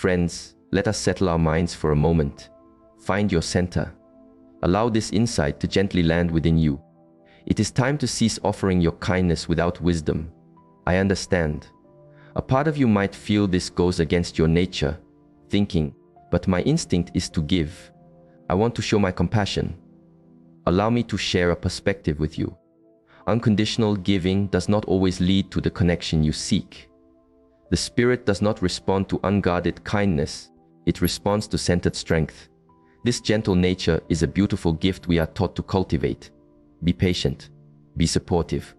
Friends, let us settle our minds for a moment. Find your center. Allow this insight to gently land within you. It is time to cease offering your kindness without wisdom. I understand. A part of you might feel this goes against your nature, thinking, but my instinct is to give. I want to show my compassion. Allow me to share a perspective with you. Unconditional giving does not always lead to the connection you seek. The spirit does not respond to unguarded kindness. It responds to centered strength. This gentle nature is a beautiful gift we are taught to cultivate. Be patient. Be supportive.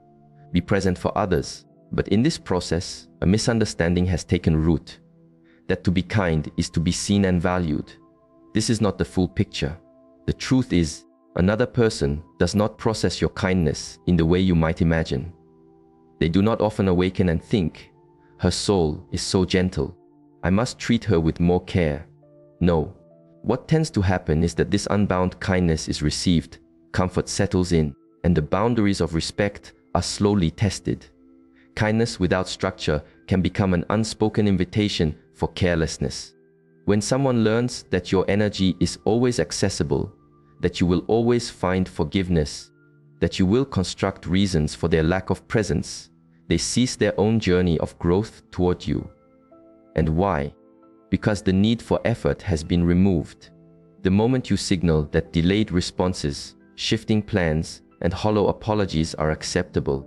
Be present for others. But in this process, a misunderstanding has taken root. That to be kind is to be seen and valued. This is not the full picture. The truth is, another person does not process your kindness in the way you might imagine. They do not often awaken and think, her soul is so gentle, I must treat her with more care. No. What tends to happen is that this unbound kindness is received, comfort settles in, and the boundaries of respect are slowly tested. Kindness without structure can become an unspoken invitation for carelessness. When someone learns that your energy is always accessible, that you will always find forgiveness, that you will construct reasons for their lack of presence, they cease their own journey of growth toward you. And why? Because the need for effort has been removed. The moment you signal that delayed responses, shifting plans, and hollow apologies are acceptable,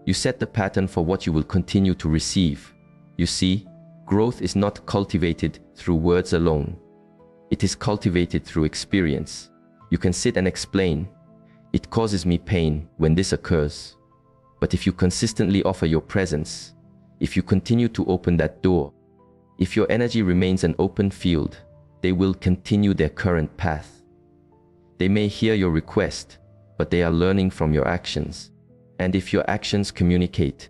you set the pattern for what you will continue to receive. You see, growth is not cultivated through words alone. It is cultivated through experience. You can sit and explain, it causes me pain when this occurs. But if you consistently offer your presence, if you continue to open that door, if your energy remains an open field, they will continue their current path. They may hear your request, but they are learning from your actions. And if your actions communicate,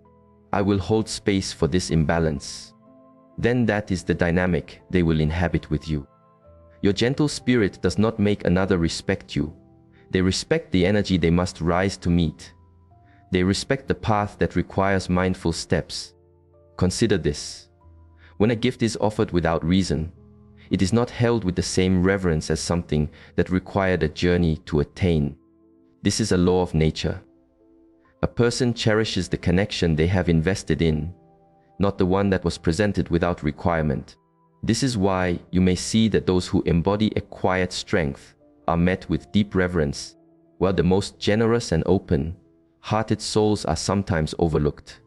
I will hold space for this imbalance, then that is the dynamic they will inhabit with you. Your gentle spirit does not make another respect you. They respect the energy they must rise to meet. They respect the path that requires mindful steps. Consider this. When a gift is offered without reason, it is not held with the same reverence as something that required a journey to attain. This is a law of nature. A person cherishes the connection they have invested in, not the one that was presented without requirement. This is why you may see that those who embody a quiet strength are met with deep reverence, while the most generous and open-hearted souls are sometimes overlooked.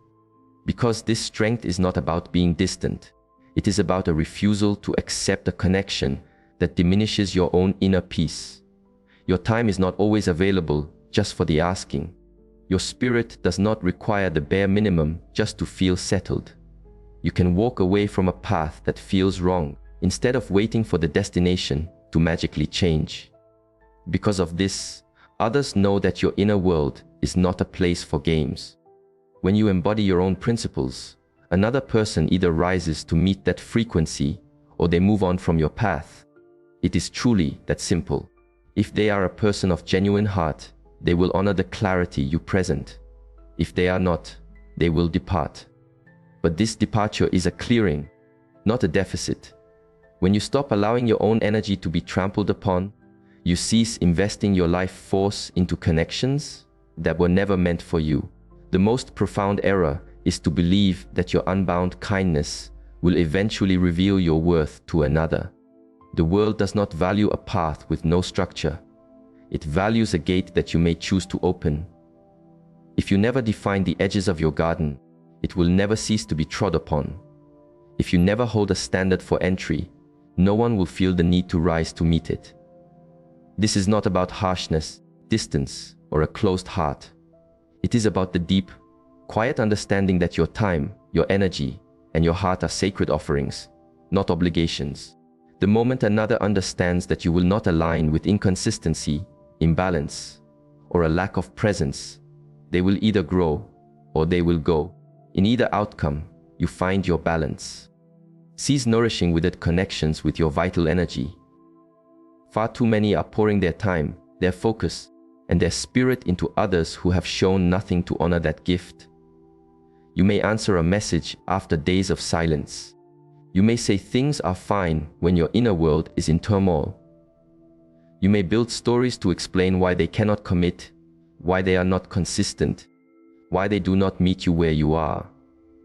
Because this strength is not about being distant. It is about a refusal to accept a connection that diminishes your own inner peace. Your time is not always available just for the asking. Your spirit does not require the bare minimum just to feel settled. You can walk away from a path that feels wrong instead of waiting for the destination to magically change. Because of this, others know that your inner world is not a place for games. When you embody your own principles, another person either rises to meet that frequency or they move on from your path. It is truly that simple. If they are a person of genuine heart, they will honor the clarity you present. If they are not, they will depart. But this departure is a clearing, not a deficit. When you stop allowing your own energy to be trampled upon, you cease investing your life force into connections that were never meant for you. The most profound error is to believe that your unbound kindness will eventually reveal your worth to another. The world does not value a path with no structure. It values a gate that you may choose to open. If you never define the edges of your garden, it will never cease to be trod upon. If you never hold a standard for entry, no one will feel the need to rise to meet it. This is not about harshness, distance, or a closed heart. It is about the deep, quiet understanding that your time, your energy, and your heart are sacred offerings, not obligations. The moment another understands that you will not align with inconsistency, imbalance, or a lack of presence, they will either grow or they will go. In either outcome, you find your balance. Cease nourishing withered connections with your vital energy. Far too many are pouring their time, their focus, and their spirit into others who have shown nothing to honor that gift. You may answer a message after days of silence. You may say things are fine when your inner world is in turmoil. You may build stories to explain why they cannot commit, why they are not consistent, why they do not meet you where you are.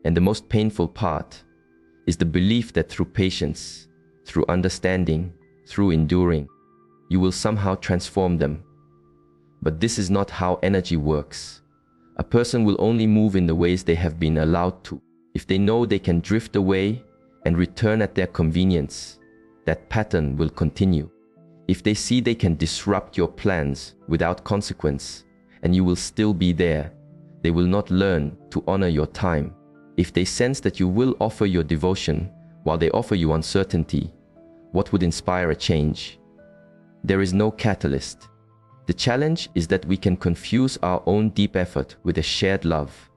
And the most painful part is the belief that through patience, through understanding, through enduring, you will somehow transform them. But this is not how energy works. A person will only move in the ways they have been allowed to. If they know they can drift away and return at their convenience, that pattern will continue. If they see they can disrupt your plans without consequence and you will still be there, they will not learn to honor your time. If they sense that you will offer your devotion while they offer you uncertainty, what would inspire a change? There is no catalyst. The challenge is that we can confuse our own deep effort with a shared love.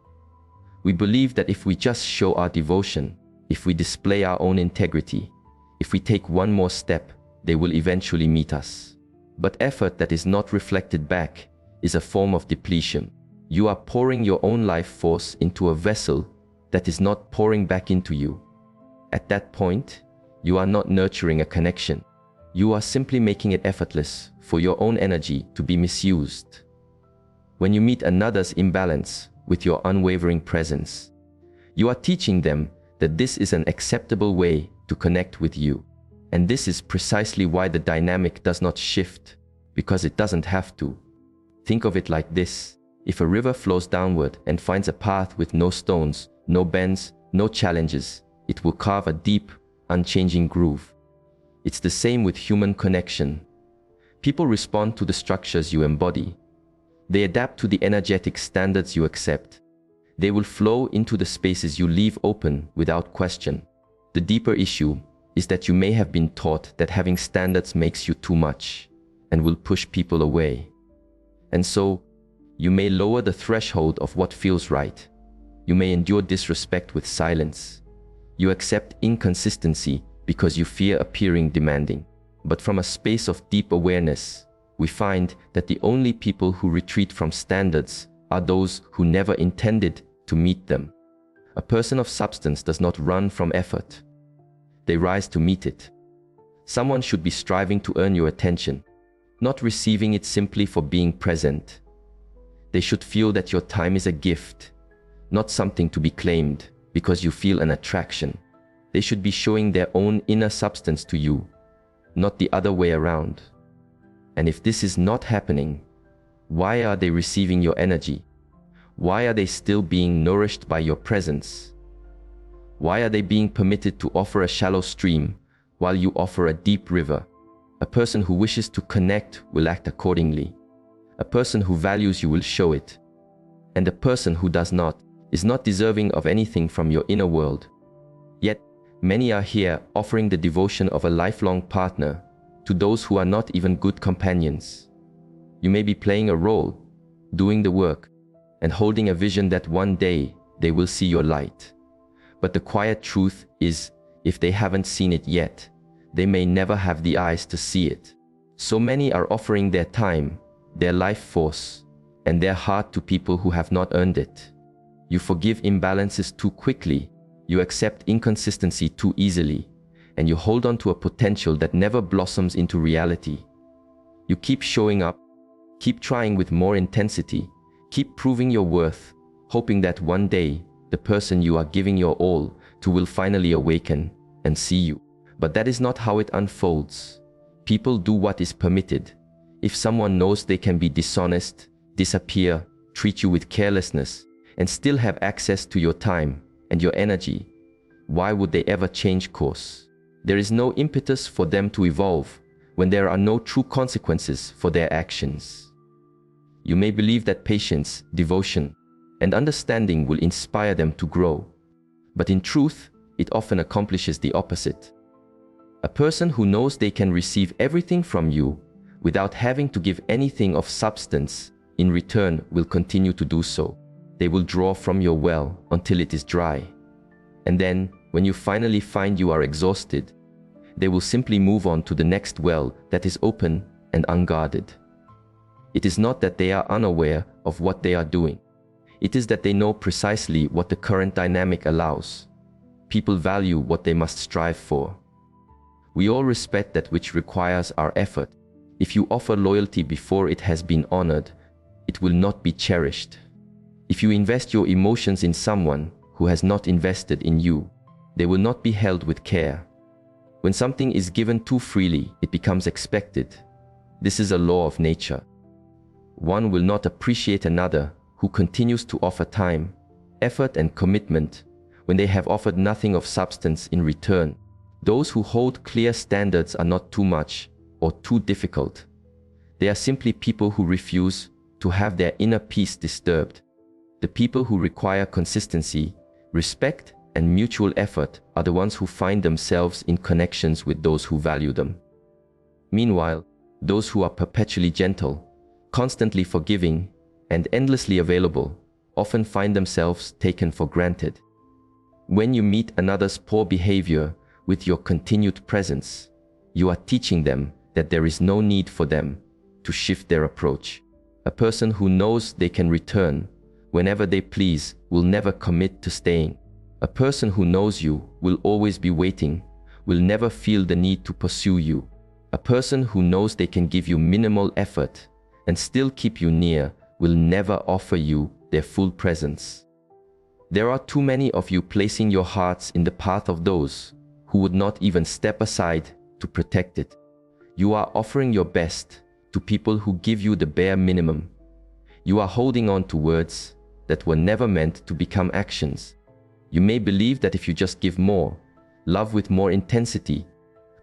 We believe that if we just show our devotion, if we display our own integrity, if we take one more step, they will eventually meet us. But effort that is not reflected back is a form of depletion. You are pouring your own life force into a vessel that is not pouring back into you. At that point, you are not nurturing a connection. You are simply making it effortless for your own energy to be misused. When you meet another's imbalance with your unwavering presence, you are teaching them that this is an acceptable way to connect with you. And this is precisely why the dynamic does not shift, because it doesn't have to. Think of it like this. If a river flows downward and finds a path with no stones, no bends, no challenges, it will carve a deep, unchanging groove. It's the same with human connection. People respond to the structures you embody. They adapt to the energetic standards you accept. They will flow into the spaces you leave open without question. The deeper issue is that you may have been taught that having standards makes you too much and will push people away. And so, you may lower the threshold of what feels right. You may endure disrespect with silence. You accept inconsistency because you fear appearing demanding. But from a space of deep awareness, we find that the only people who retreat from standards are those who never intended to meet them. A person of substance does not run from effort. They rise to meet it. Someone should be striving to earn your attention, not receiving it simply for being present. They should feel that your time is a gift, not something to be claimed because you feel an attraction. They should be showing their own inner substance to you, not the other way around. And if this is not happening, why are they receiving your energy? Why are they still being nourished by your presence? Why are they being permitted to offer a shallow stream while you offer a deep river? A person who wishes to connect will act accordingly. A person who values you will show it. And a person who does not is not deserving of anything from your inner world. Yet, many are here offering the devotion of a lifelong partner to those who are not even good companions. You may be playing a role, doing the work, and holding a vision that one day they will see your light. But the quiet truth is, if they haven't seen it yet, they may never have the eyes to see it. So many are offering their time, their life force, and their heart to people who have not earned it. You forgive imbalances too quickly, you accept inconsistency too easily, and you hold on to a potential that never blossoms into reality. You keep showing up, keep trying with more intensity, keep proving your worth, hoping that one day the person you are giving your all to will finally awaken and see you. But that is not how it unfolds. People do what is permitted. If someone knows they can be dishonest, disappear, treat you with carelessness, and still have access to your time and your energy, why would they ever change course? There is no impetus for them to evolve when there are no true consequences for their actions. You may believe that patience, devotion, and understanding will inspire them to grow, but in truth, it often accomplishes the opposite. A person who knows they can receive everything from you without having to give anything of substance in return will continue to do so. They will draw from your well until it is dry. And then, when you finally find you are exhausted, they will simply move on to the next well that is open and unguarded. It is not that they are unaware of what they are doing. It is that they know precisely what the current dynamic allows. people value what they must strive for. We all respect that which requires our effort. If you offer loyalty before it has been honored, it will not be cherished. If you invest your emotions in someone who has not invested in you, they will not be held with care. When something is given too freely, it becomes expected. This is a law of nature. One will not appreciate another who continues to offer time, effort, and commitment when they have offered nothing of substance in return. Those who hold clear standards are not too much or too difficult. They are simply people who refuse to have their inner peace disturbed. The people who require consistency, respect, and mutual effort are the ones who find themselves in connections with those who value them. Meanwhile, those who are perpetually gentle, constantly forgiving, and endlessly available often find themselves taken for granted. When you meet another's poor behavior with your continued presence, you are teaching them that there is no need for them to shift their approach. A person who knows they can return whenever they please will never commit to staying. A person who knows you will always be waiting, will never feel the need to pursue you. A person who knows they can give you minimal effort and still keep you near will never offer you their full presence. There are too many of you placing your hearts in the path of those who would not even step aside to protect it. You are offering your best to people who give you the bare minimum. You are holding on to words that were never meant to become actions. You may believe that if you just give more, love with more intensity,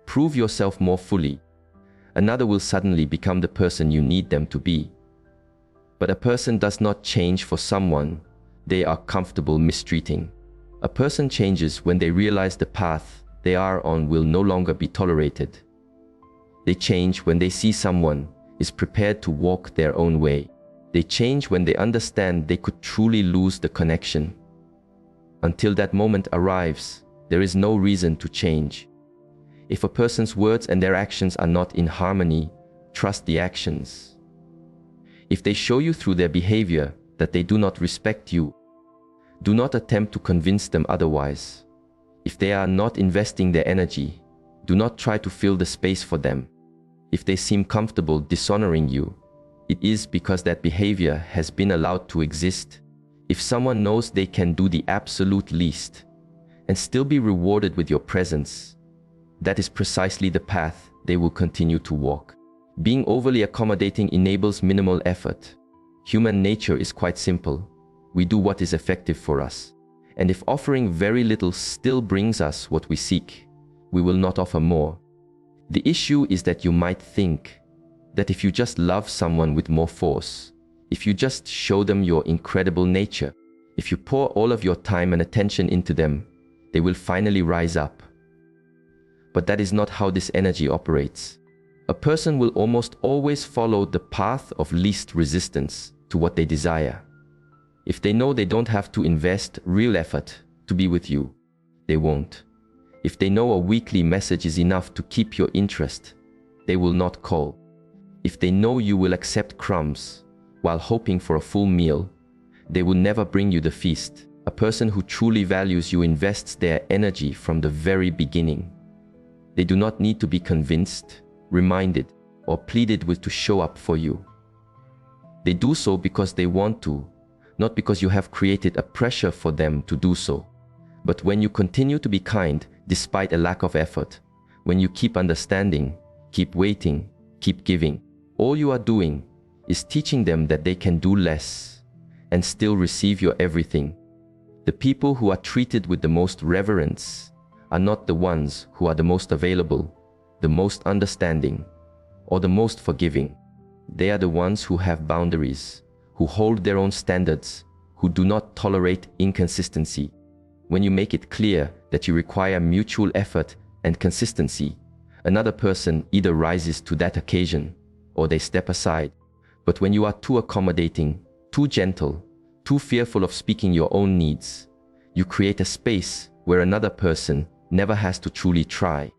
prove yourself more fully, another will suddenly become the person you need them to be. But a person does not change for someone they are comfortable mistreating. A person changes when they realize the path they are on will no longer be tolerated. They change when they see someone is prepared to walk their own way. They change when they understand they could truly lose the connection. Until that moment arrives, there is no reason to change. If a person's words and their actions are not in harmony, trust the actions. If they show you through their behavior that they do not respect you, do not attempt to convince them otherwise. If they are not investing their energy, do not try to fill the space for them. If they seem comfortable dishonoring you, it is because that behavior has been allowed to exist. If someone knows they can do the absolute least and still be rewarded with your presence, that is precisely the path they will continue to walk. Being overly accommodating enables minimal effort. Human nature is quite simple. We do what is effective for us. And if offering very little still brings us what we seek, we will not offer more. The issue is that you might think that if you just love someone with more force, if you just show them your incredible nature, if you pour all of your time and attention into them, they will finally rise up. But that is not how this energy operates. A person will almost always follow the path of least resistance to what they desire. If they know they don't have to invest real effort to be with you, they won't. If they know a weekly message is enough to keep your interest, they will not call. If they know you will accept crumbs while hoping for a full meal, they will never bring you the feast. A person who truly values you invests their energy from the very beginning. They do not need to be convinced, reminded, or pleaded with to show up for you. They do so because they want to, not because you have created a pressure for them to do so. But when you continue to be kind despite a lack of effort, when you keep understanding, keep waiting, keep giving, all you are doing is teaching them that they can do less and still receive your everything. The people who are treated with the most reverence are not the ones who are the most available, the most understanding, or the most forgiving. They are the ones who have boundaries, who hold their own standards, who do not tolerate inconsistency. When you make it clear that you require mutual effort and consistency, another person either rises to that occasion or they step aside. But when you are too accommodating, too gentle, too fearful of speaking your own needs, you create a space where another person never has to truly try.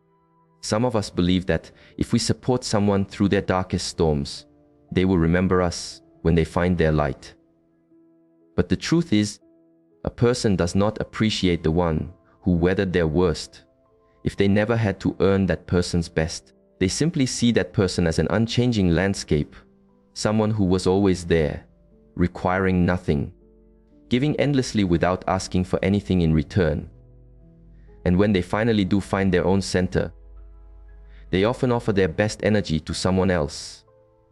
Some of us believe that if we support someone through their darkest storms, they will remember us when they find their light. But the truth is, a person does not appreciate the one who weathered their worst. If they never had to earn that person's best, they simply see that person as an unchanging landscape, someone who was always there, requiring nothing, giving endlessly without asking for anything in return. And when they finally do find their own center, they often offer their best energy to someone else,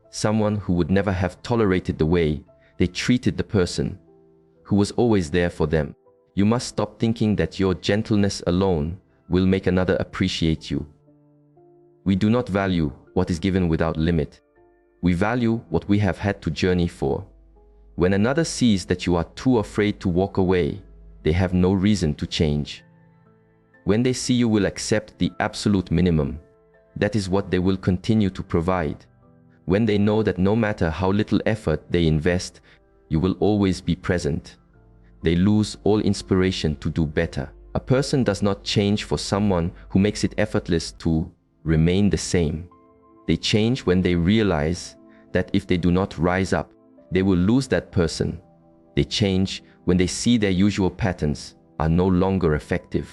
someone who would never have tolerated the way they treated the person who was always there for them. You must stop thinking that your gentleness alone will make another appreciate you. We do not value what is given without limit. We value what we have had to journey for. When another sees that you are too afraid to walk away, they have no reason to change. When they see you will accept the absolute minimum, that is what they will continue to provide. When they know that no matter how little effort they invest, you will always be present, they lose all inspiration to do better. A person does not change for someone who makes it effortless to remain the same. They change when they realize that if they do not rise up, they will lose that person. They change when they see their usual patterns are no longer effective.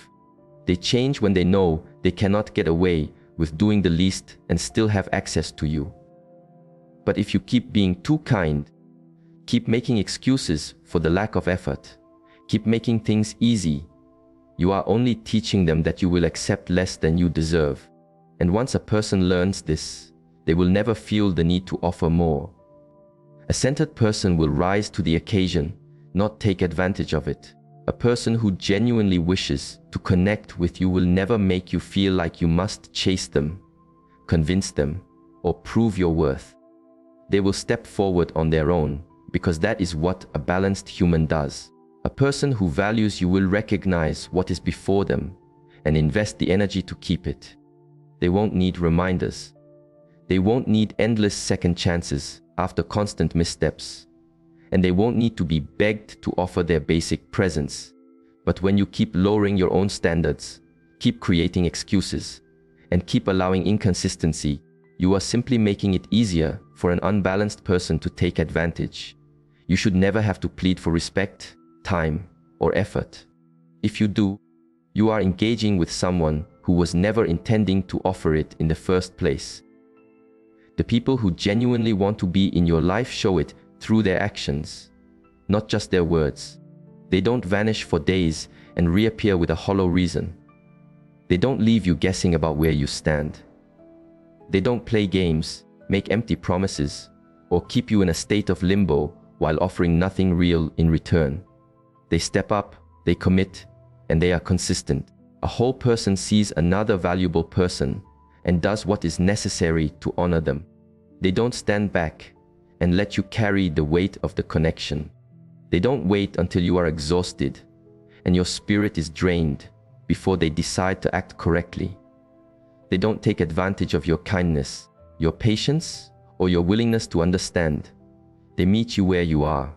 They change when they know they cannot get away with doing the least and still have access to you. But if you keep being too kind, keep making excuses for the lack of effort, keep making things easy, you are only teaching them that you will accept less than you deserve. And once a person learns this, they will never feel the need to offer more. A centered person will rise to the occasion, not take advantage of it. A person who genuinely wishes to connect with you will never make you feel like you must chase them, convince them, or prove your worth. They will step forward on their own, because that is what a balanced human does. A person who values you will recognize what is before them and invest the energy to keep it. They won't need reminders. They won't need endless second chances after constant missteps. And they won't need to be begged to offer their basic presence. But when you keep lowering your own standards, keep creating excuses, and keep allowing inconsistency, you are simply making it easier for an unbalanced person to take advantage. You should never have to plead for respect, time, or effort. If you do, you are engaging with someone who was never intending to offer it in the first place. The people who genuinely want to be in your life show it through their actions, not just their words. They don't vanish for days and reappear with a hollow reason. They don't leave you guessing about where you stand. They don't play games, make empty promises, or keep you in a state of limbo while offering nothing real in return. They step up, they commit, and they are consistent. A whole person sees another valuable person and does what is necessary to honor them. They don't stand back and let you carry the weight of the connection. They don't wait until you are exhausted and your spirit is drained before they decide to act correctly. They don't take advantage of your kindness, your patience, or your willingness to understand. They meet you where you are.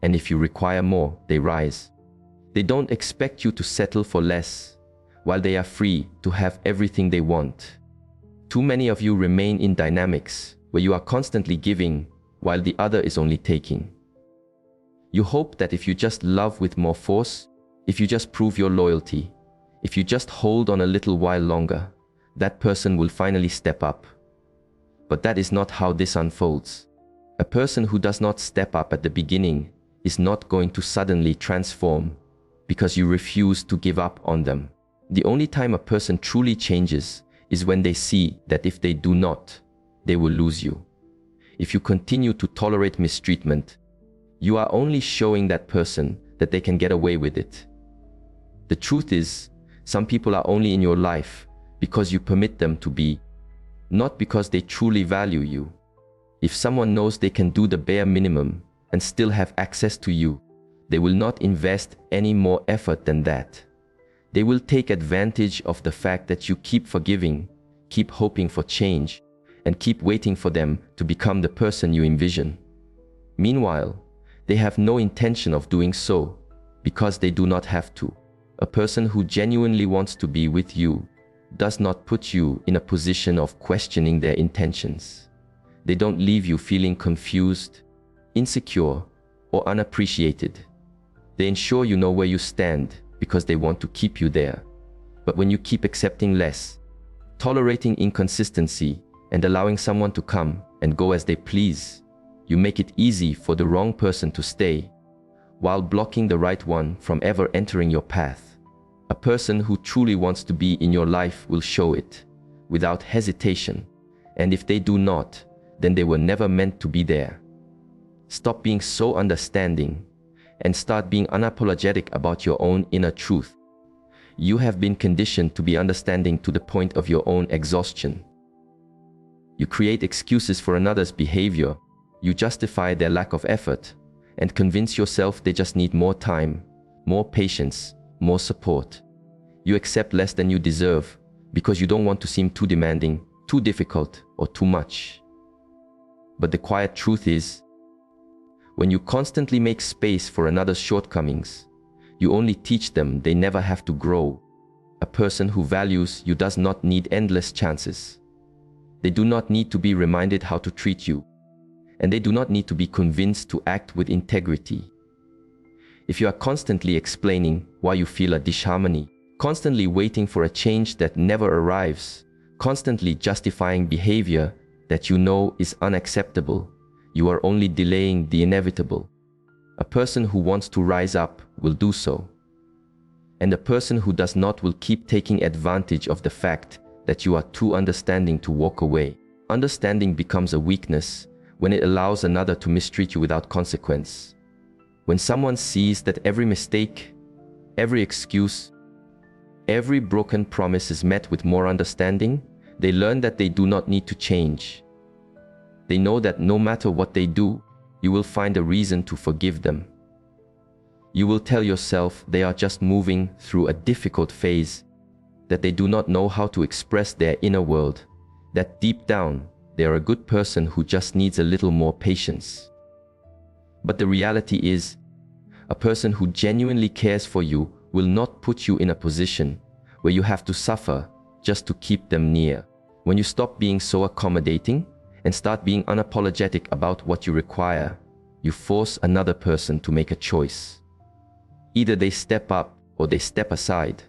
And if you require more, they rise. They don't expect you to settle for less, while they are free to have everything they want. Too many of you remain in dynamics where you are constantly giving while the other is only taking. You hope that if you just love with more force, if you just prove your loyalty, if you just hold on a little while longer, that person will finally step up. But that is not how this unfolds. A person who does not step up at the beginning is not going to suddenly transform because you refuse to give up on them. The only time a person truly changes is when they see that if they do not, they will lose you. If you continue to tolerate mistreatment, you are only showing that person that they can get away with it. The truth is, some people are only in your life because you permit them to be, not because they truly value you. If someone knows they can do the bare minimum and still have access to you, they will not invest any more effort than that. They will take advantage of the fact that you keep forgiving, keep hoping for change, and keep waiting for them to become the person you envision. Meanwhile, they have no intention of doing so because they do not have to. A person who genuinely wants to be with you does not put you in a position of questioning their intentions. They don't leave you feeling confused, insecure, or unappreciated. They ensure you know where you stand because they want to keep you there. But when you keep accepting less, tolerating inconsistency, and allowing someone to come and go as they please, you make it easy for the wrong person to stay, while blocking the right one from ever entering your path. A person who truly wants to be in your life will show it, without hesitation, and if they do not, then they were never meant to be there. Stop being so understanding, and start being unapologetic about your own inner truth. You have been conditioned to be understanding to the point of your own exhaustion. You create excuses for another's behavior, you justify their lack of effort, and convince yourself they just need more time, more patience, more support. You accept less than you deserve because you don't want to seem too demanding, too difficult, or too much. But the quiet truth is, when you constantly make space for another's shortcomings, you only teach them they never have to grow. A person who values you does not need endless chances. They do not need to be reminded how to treat you, and they do not need to be convinced to act with integrity. If you are constantly explaining why you feel a disharmony, constantly waiting for a change that never arrives, constantly justifying behavior that you know is unacceptable, you are only delaying the inevitable. A person who wants to rise up will do so. And a person who does not will keep taking advantage of the fact that you are too understanding to walk away. Understanding becomes a weakness when it allows another to mistreat you without consequence. When someone sees that every mistake, every excuse, every broken promise is met with more understanding, they learn that they do not need to change. They know that no matter what they do, you will find a reason to forgive them. You will tell yourself they are just moving through a difficult phase, that they do not know how to express their inner world, that deep down they are a good person who just needs a little more patience. But the reality is, a person who genuinely cares for you will not put you in a position where you have to suffer just to keep them near. When you stop being so accommodating and start being unapologetic about what you require, you force another person to make a choice. Either they step up or they step aside.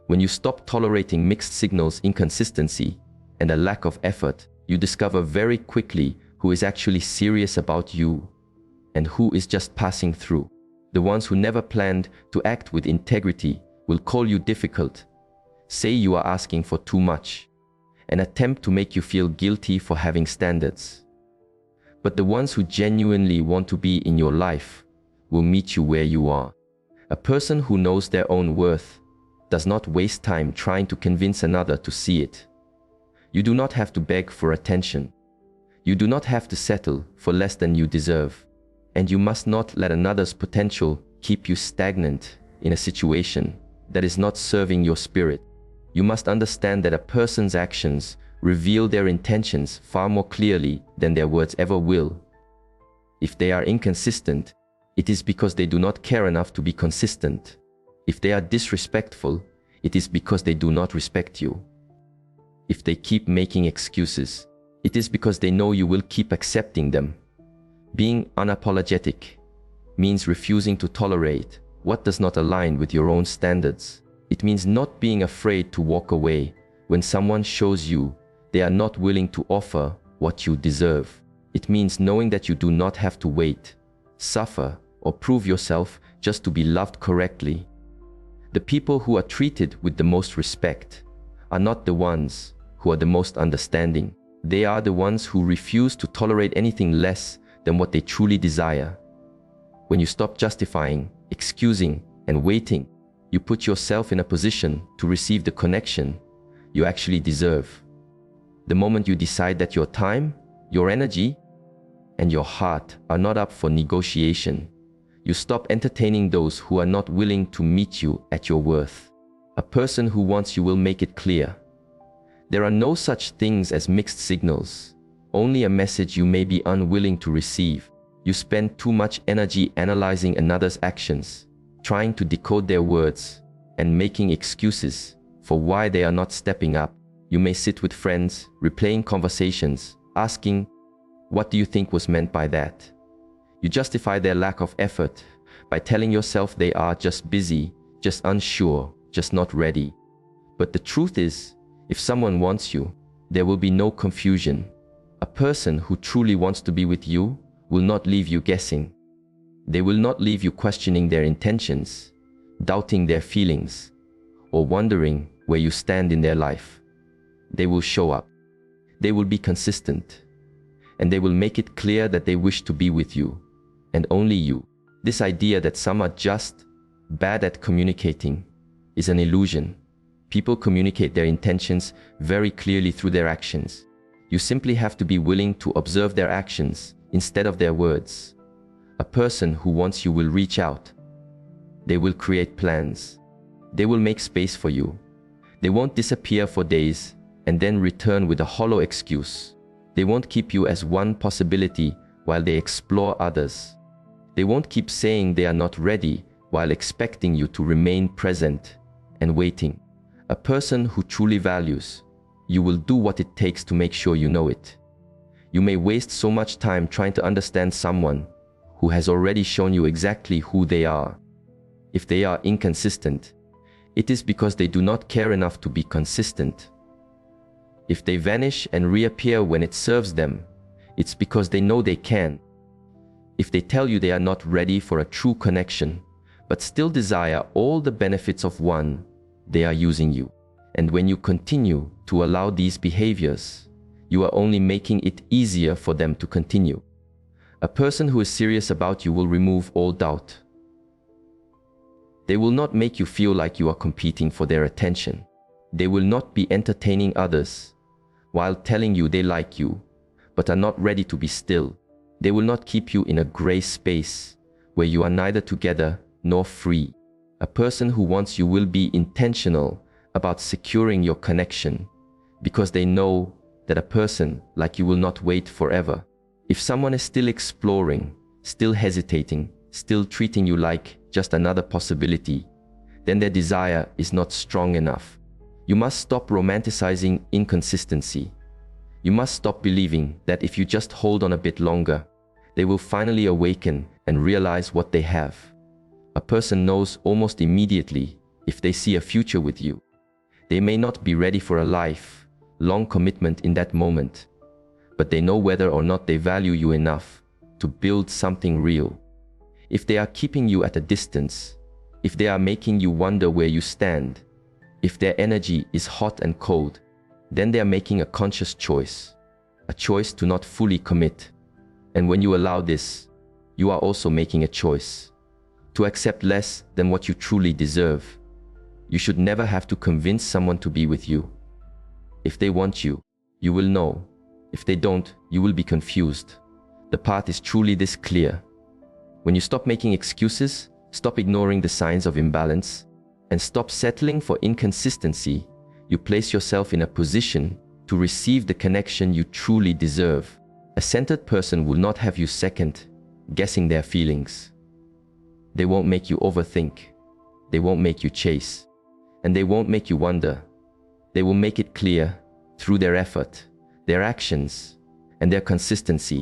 When you stop tolerating mixed signals, inconsistency, and a lack of effort, you discover very quickly who is actually serious about you and who is just passing through. The ones who never planned to act with integrity will call you difficult, say you are asking for too much, and attempt to make you feel guilty for having standards. But the ones who genuinely want to be in your life will meet you where you are. A person who knows their own worth does not waste time trying to convince another to see it. You do not have to beg for attention. You do not have to settle for less than you deserve. And you must not let another's potential keep you stagnant in a situation that is not serving your spirit. You must understand that a person's actions reveal their intentions far more clearly than their words ever will. If they are inconsistent, it is because they do not care enough to be consistent. If they are disrespectful, it is because they do not respect you. If they keep making excuses, it is because they know you will keep accepting them. Being unapologetic means refusing to tolerate what does not align with your own standards. It means not being afraid to walk away when someone shows you they are not willing to offer what you deserve. It means knowing that you do not have to wait, suffer, or prove yourself just to be loved correctly. The people who are treated with the most respect are not the ones who are the most understanding. They are the ones who refuse to tolerate anything less than what they truly desire. When you stop justifying, excusing, and waiting, you put yourself in a position to receive the connection you actually deserve. The moment you decide that your time, your energy, and your heart are not up for negotiation, you stop entertaining those who are not willing to meet you at your worth. A person who wants you will make it clear. There are no such things as mixed signals, only a message you may be unwilling to receive. You spend too much energy analyzing another's actions, trying to decode their words, and making excuses for why they are not stepping up. You may sit with friends, replaying conversations, asking, "What do you think was meant by that?" You justify their lack of effort by telling yourself they are just busy, just unsure, just not ready. But the truth is, if someone wants you, there will be no confusion. A person who truly wants to be with you will not leave you guessing. They will not leave you questioning their intentions, doubting their feelings, or wondering where you stand in their life. They will show up. They will be consistent. And they will make it clear that they wish to be with you, and only you. This idea that some are just bad at communicating is an illusion. People communicate their intentions very clearly through their actions. You simply have to be willing to observe their actions instead of their words. A person who wants you will reach out. They will create plans. They will make space for you. They won't disappear for days and then return with a hollow excuse. They won't keep you as one possibility while they explore others. They won't keep saying they are not ready while expecting you to remain present and waiting. A person who truly values you will do what it takes to make sure you know it. You may waste so much time trying to understand someone who has already shown you exactly who they are. If they are inconsistent, it is because they do not care enough to be consistent. If they vanish and reappear when it serves them, it's because they know they can. If they tell you they are not ready for a true connection, but still desire all the benefits of one, they are using you. And when you continue to allow these behaviors, you are only making it easier for them to continue. A person who is serious about you will remove all doubt. They will not make you feel like you are competing for their attention. They will not be entertaining others while telling you they like you, but are not ready to be still. They will not keep you in a gray space where you are neither together nor free. A person who wants you will be intentional about securing your connection because they know that a person like you will not wait forever. If someone is still exploring, still hesitating, still treating you like just another possibility, then their desire is not strong enough. You must stop romanticizing inconsistency. You must stop believing that if you just hold on a bit longer, they will finally awaken and realize what they have. A person knows almost immediately if they see a future with you. They may not be ready for a life-long commitment in that moment, but they know whether or not they value you enough to build something real. If they are keeping you at a distance, if they are making you wonder where you stand, if their energy is hot and cold, then they are making a conscious choice, a choice to not fully commit. And when you allow this, you are also making a choice to accept less than what you truly deserve. You should never have to convince someone to be with you. If they want you, you will know. If they don't, you will be confused. The path is truly this clear. When you stop making excuses, stop ignoring the signs of imbalance, and stop settling for inconsistency, you place yourself in a position to receive the connection you truly deserve. A centered person will not have you second guessing their feelings. They won't make you overthink. They won't make you chase. And they won't make you wonder. They will make it clear through their effort, their actions, and their consistency